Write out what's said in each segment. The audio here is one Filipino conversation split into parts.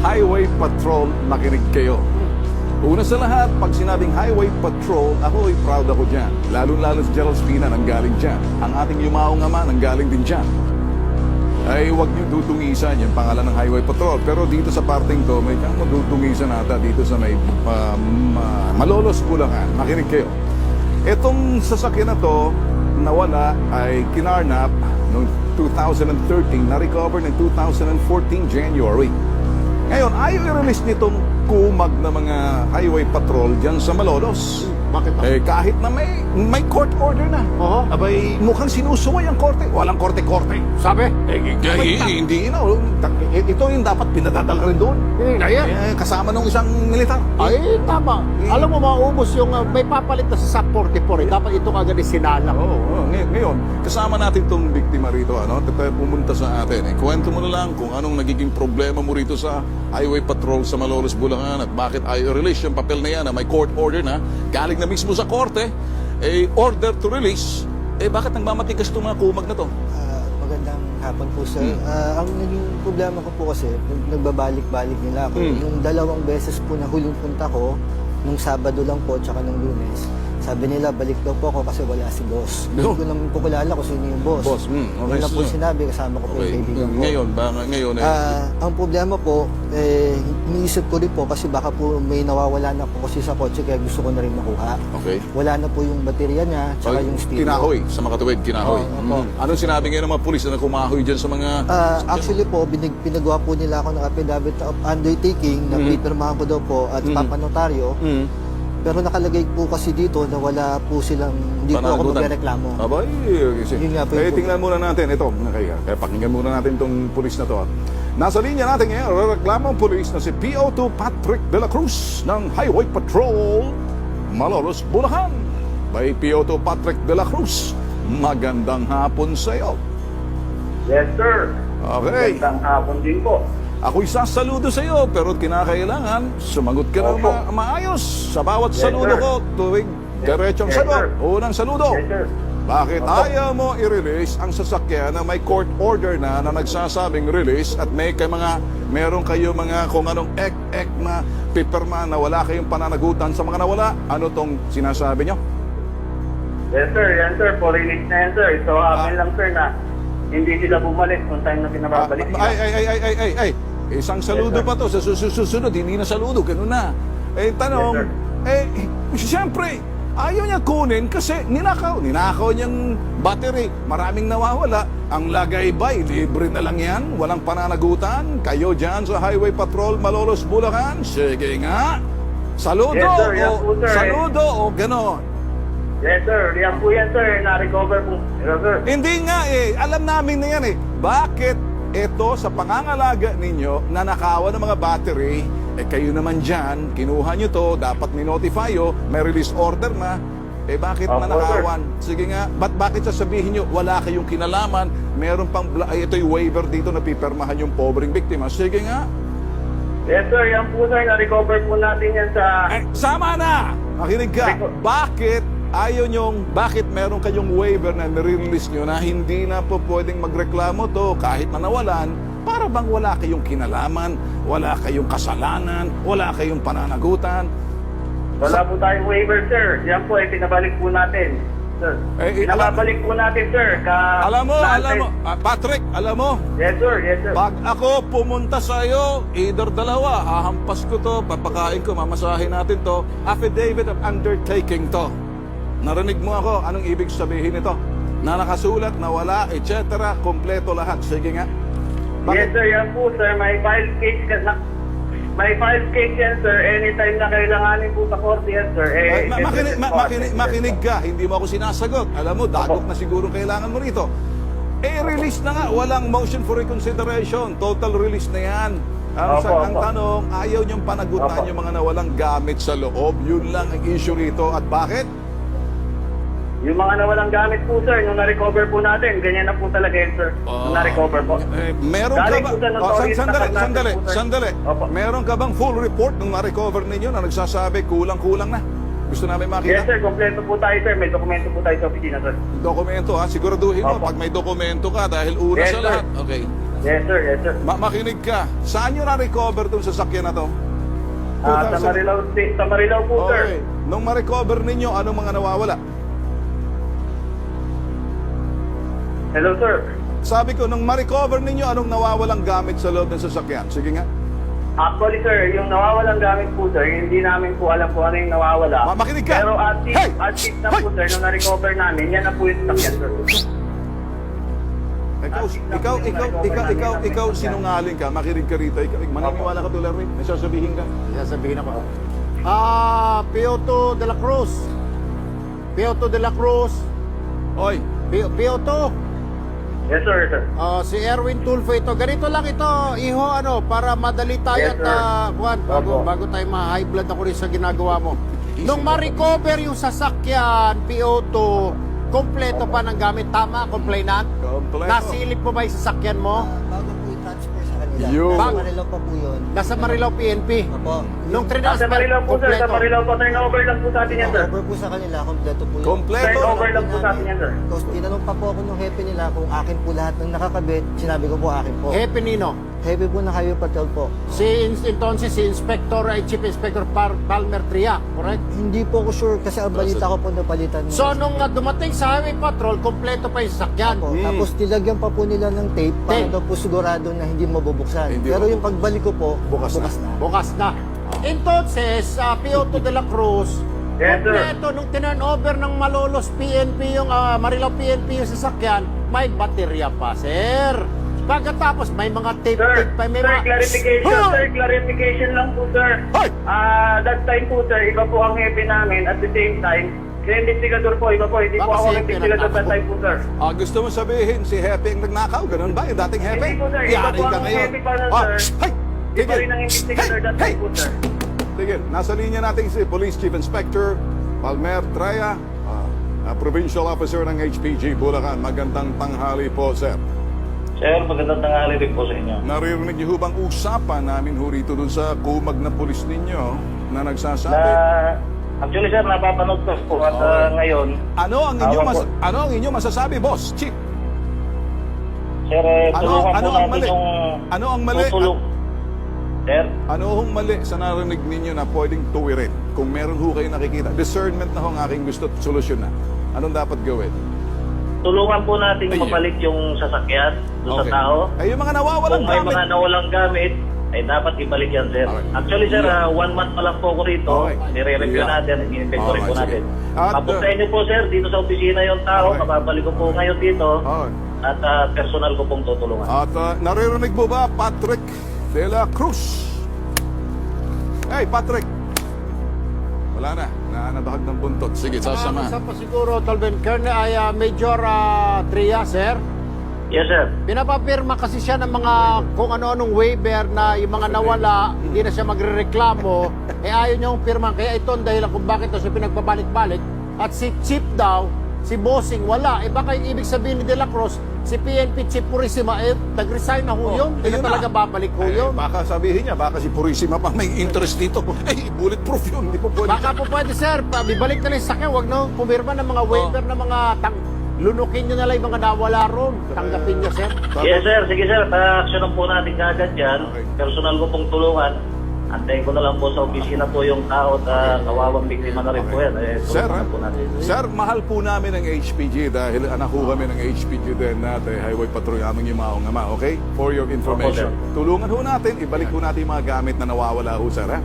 Highway Patrol, makinig kayo. Una sa lahat, pag sinabing Highway Patrol, ako'y proud ako dyan. Lalo-lalo si Gerald Spina nanggaling dyan. Ang ating yumaong ama nanggaling din dyan. Ay huwag niyo dudungisan yung pangalan ng Highway Patrol. Pero dito sa parting to, may kang madudungisan nata dito sa may Malolos, Bulacan. Makinig kayo. Itong sasakyan na to, nawala ay kinarnap noong 2013, na-recover ng 2014 January. Ngayon, ayaw i-release nitong kumag na mga highway patrol dyan sa Malolos. Bakit ba? Kahit na may court order na. Oo. Abay, mukhang sinusuway ang korte. Walang korte-korte. Sabi? Hindi, ito yung dapat pinadadala rin doon. Ayan. Kasama ng isang militar. Ay, tama. Alam mo, maubos yung may papalit na sa SAP 44. Dapat ito kagad isinala. Oo. Ngayon, kasama natin itong biktima rito. Pumunta sa atin. Kwento mo na lang kung anong nagiging problema mo rito sa highway patrol sa Malolos, Bulacan at bakit ayaw release yung papel na yan na may court order na galing na mismo sa korte, order to release, bakit nagmamatigas itong mga kumag na to? Magandang hapon po, sir. Ang naging problema ko po kasi, nagbabalik-balik nila ako. Yung 2 beses po na huling punta ko, nung Sabado lang po, tsaka nung Lunes, sabi nila, balik daw po ako kasi wala si boss. Hindi ko naman po kilala kung sino yung boss. Okay. Yun na po sinabi, kasama ko po yung kaibigan ko. Ngayon, Ang problema po, iniisip ko rin po kasi baka po may nawawala na po kasi sa kotse kaya gusto ko na rin makuha. Okay. Wala na po yung baterya niya, tsaka yung stereo. Kinahoy, sa makatuwid, kinahoy. Oo. Anong sinabi ngayon ng mga pulis na kumahoy dyan sa mga... Actually po, pinagawa po nila ako ng affidavit of undertaking na pipirmahan ko daw po at papanotaryo. Pero nakalagay po kasi dito na wala po silang, hindi po ako magreklamo. Abay, Yun nga po yung tingnan muna natin ito. Kaya pakinggan muna natin itong pulis na to. Nasa linya natin ngayon, reklamo ang pulis na si PO2 Patrick de la Cruz ng Highway Patrol, Malolos, Bulacan. By PO2 Patrick de la Cruz, magandang hapon sa iyo. Yes, sir. Okay. Magandang hapon din po. Ako'y sasaludo sa iyo, pero kinakailangan sumagot ka ng Opo. maayos sa bawat Yes, saludo sir. ko. Tuwing diretsong Yes, sagot. sir. Unang saludo. Yes, sir. Bakit Opo. ayaw mo i-release ang sasakyan na may court order na nagsasabing release at meron kayo mga kung anong ek na pipirma na wala kayong pananagutan sa mga nawala? Ano tong sinasabi nyo? Yes, sir. Yan, sir. For release na yan, sir. So, amin lang, sir, na hindi sila bumalik kung time na pinababalik sila. Ay. Isang saludo Yes, sir. pa to. Sa susunod, hindi na saludo. Ganun na. Tanong, siyempre, ayaw niya kunin kasi ninakaw niyang battery. Maraming nawawala. Ang lagay ba'y libre na lang yan? Walang pananagutan? Kayo dyan sa Highway Patrol, Malolos, Bulacan? Sige nga. Saludo Yes, sir. Yan po, sir. saludo o ganon. Yes, sir. Yan po yan, sir. Na-recover po. Yes, sir. Hindi nga alam namin na yan Bakit ito sa pangangalaga ninyo, nanakawan ng mga battery, kayo naman dyan, kinuha nyo to, dapat ni-notify may release order na, bakit Opo, manakawan? Sige nga, bakit sasabihin nyo, wala kayong kinalaman, meron pang, ito'y waiver dito na pipirmahan yung pobreng biktima. Sige nga. Yes, sir. Yan po, sir. Na-recover po natin yan sa... Sama na! Makinig ka. Bakit meron kayong waiver na nire-release nyo na hindi na po pwedeng magreklamo to kahit na nawalan, para bang wala kayong kinalaman, wala kayong kasalanan, wala kayong pananagutan? Wala po tayong waiver, sir. Yan po, pinabalik po natin, sir. Pinababalik po natin, sir. Alam mo, Patrick, alam mo, Yes, sir. Yes, sir. pag ako pumunta sa iyo, either dalawa, hahampas ko to, papakain ko, mamasahin natin to, affidavit of undertaking to. Narinig mo ako, anong ibig sabihin nito? Na nakasulat, na wala, etc. Kompleto lahat. Sige nga. Yes, sir. Yan po, sir. May file case may file case yan, sir. Anytime na kailanganin po sa korte yan, sir. Makinig ka, hindi mo ako sinasagot. Alam mo, dagok na siguro kailangan mo rito. Release na nga, walang motion for reconsideration. Total release na yan. Ang tanong, ayaw niyong panagutan yung mga nawalang gamit sa loob. Yun lang ang issue rito. At bakit? Yung mga nawalang gamit po, sir, nung na-recover po natin, ganyan na po talaga yun, sir. Nung na-recover po. Meron ka Galing ba? po sa notorious na natin po, sir. Sandali. Opo. Meron ka bang full report nung na-recover ninyo na nagsasabi kulang-kulang na? Gusto namin makita? Yes, sir. Kompleto po tayo, sir. May dokumento po tayo sa opisina, sir. Dokumento ha, siguraduhin mo Opo. pag may dokumento ka dahil una Yes, sa sir. lahat. Okay. Yes, sir. Yes, sir. Makinig ka. Saan nyo na-recover itong sasakyan na to? Sa Marilao po, Okay. sir. Nung ma-recover ninyo, anong mga nawawala? Hello, sir. Sabi ko, nung ma-recover ninyo, anong nawawalang gamit sa loob ng sasakyan? Sige nga. Actually, sir, yung nawawalang gamit po, sir, hindi namin po alam kung ano yung nawawala. Makinig ka. Pero Hey! active na po, sir, nung na-recover namin, yan na po yung sakyan, sir. Ikaw, sinungaling ka, makinig ka rito. Ikaw, maniniwala ka tulad rin, may sasabihin ka. Sasabihin ako. Pioto de la Cruz. Pioto de la Cruz. Oy, Pioto. Yes, sir, sir. Si Erwin Tulfo ito. Ganito lang ito, iho, para madali tayo Yes, at sir. Juan, Opo. bago tayo ma-high blood ako rin sa ginagawa mo. Nung ma-recover yung sasakyan, Pioto, kompleto pa ng gamit. Tama, complainant? Kompleto. Nasilip mo ba yung sasakyan mo? Bago po i-transfer sa kanila. Yun. Nasa Marilao pa po yun. Nasa Marilao PNP. Opo. Nung Sa transfer, Marilao po, sir. Sa kompleto. Marilao po, turnover lang po sa atin yan, sir. Over po sa kanila, kompleto po yun. Kompleto. Turnover lang po sa atin yan, sir. Tapos tinanong pa po ako ng hepe nila kung akin po lahat ng nakakabit. Sinabi ko po akin po. Hepe Nino. Hepe po ng Highway Patrol po. Entonces, si Chief Inspector Palmer Tria, correct? Hindi po ako sure kasi ang balita ko po napalitan. ng- So, nung dumating sa Highway Patrol, kompleto pa yung sasakyan. Po. Tapos nilagyan pa po nila ng tape para Tape. daw po sigurado na hindi mabubuksan. Hindi Pero mabubuksan. yung pagbalik ko po, Bukas na. Bukas na. Entonces, Pioto de la Cruz, Yes, sir. kompleto, nung tinurn over ng Malolos PNP, yung Marilao PNP yung sasakyan, may baterya pa, sir. Pagkatapos, may mga Sir, tape pa, may sir, mga... clarification, Huh! sir, clarification lang po, sir. Hoy! That time po, sir, iba po ang hepe namin. At the same time, si investigador po, iba po, hindi po Baka ako si ang investigador Hepe that time po, sir. Gusto mo sabihin, si Hepe ang nagnakaw? Ganun ba? Yung dating Hepe? Hindi po, sir. Iba Yari po ka ang ngayon. Hepe pa na, Ah, sir. hey! Iba Tigil! rin ang investigador that Hey! time po, sir. Sige, nasa linya natin si Police Chief Inspector Palmer Traya, Provincial Officer ng HPG Bulacan. Magandang tanghali po, sir. Sir, magandang tanghali rin po sa inyo. Naririnig niyo ho bang usapan namin ho rito dun sa kumag na pulis ninyo na nagsasabi? Actually, sir, napapanood ko po at ngayon, Ano ang inyong masasabi, boss? Chief? sir, tulungan po natin yung... Ano ang mali? tutulong. Sir, Ano hong mali sa narinig ninyo na pwedeng tuwirin? Kung meron ho kayo nakikita, discernment na ho ang aking gusto at solusyon na. Anong dapat gawin? tulungan po natin Ayun. mabalik yung sasakyan doon sa tao. Ay, yung mga nawawalang Kung may gamit. mga nawalang gamit, ay dapat ibalik yan, sir. Okay. Actually, sir, Yeah. 1 month pa lang po ako rito. Okay. Nire-review Yeah. natin, i-inventory po Alright, natin. sige. At, Papuntahin niyo po, sir, dito sa opisina yung tao. Okay. Mababalik ko po ngayon dito. Okay. At personal ko pong tutulungan. At naririnig mo ba, Patrick de la Cruz? Hey, Patrick! Wala na. Nanabahag ng buntot. Sige, sasama. Isa pa siguro, Tolben, Colonel, ay Major Tria, sir. Yes, sir. Pinapapirma kasi siya ng mga kung ano-anong waiver na yung mga nawala, hindi na siya magrereklamo, ayaw niya yung pirma. Kaya ito ang dahilan kung bakit ito siya pinagpabalik-balik. At si Chief daw, si Bossing, wala. Baka yung ibig sabihin ni De La Cruz, si PNP Chief Purisima, nag-resign na ho yun. Hindi ayun na talaga na. babalik ho yun. Baka sabihin niya, baka si Purisima pa may interest dito. Eh, bulletproof yun. Hindi po pwede. Baka po pwede, sir, bibalik na lang sa sakyan. Huwag na pumirma ng mga waiver ng mga lunukin nyo na lang yung mga nawala ron. Tanggapin nyo, sir. Yes, sir. Sige, sir. Pa-actionan po natin kagad yan. Okay. Personal ko pong tulungan. Antayin ko na lang po sa opisina po yung tao at kawawang biktima na rin po yan. Sir, Tulungan po natin. sir, mahal po namin ang HPG dahil anak ho kami ng HPG din natin, Highway Patrol, aming yumaong ama, okay? For your information. Opo, Tulungan ho natin, ibalik ho natin yung mga gamit na nawawala ho, sir, ha?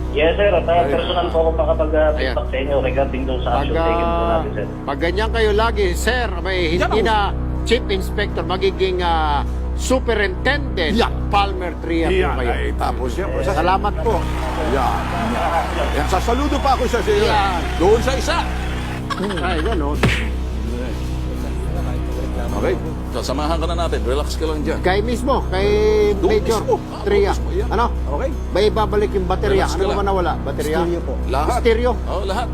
Yes, sir. At Ayun. personal po ako makapag-feedback sa inyo regarding doon sa action taken po natin, sir. Pag ganyan kayo lagi, sir, may hindi Yan, na Chief Inspector, magiging Superintendent Yan. Palmer Tria po kayo. Ay, tapos yan. Salamat po. Yan. Yan, sasaludo pa ako siya sa iyo. Yan. Doon sa isa. Ay, gano'n. Okay, sasamahan ka na natin. Relax ka lang dyan. Kay mismo, kay Doon Major mismo. Tria. Doon mismo, yan. Ano? Okay. May ibabalik yung baterya. Relax ka Ano lang. ba nawala? Baterya? Stereo po. Lahat. Stereo? Oh, lahat.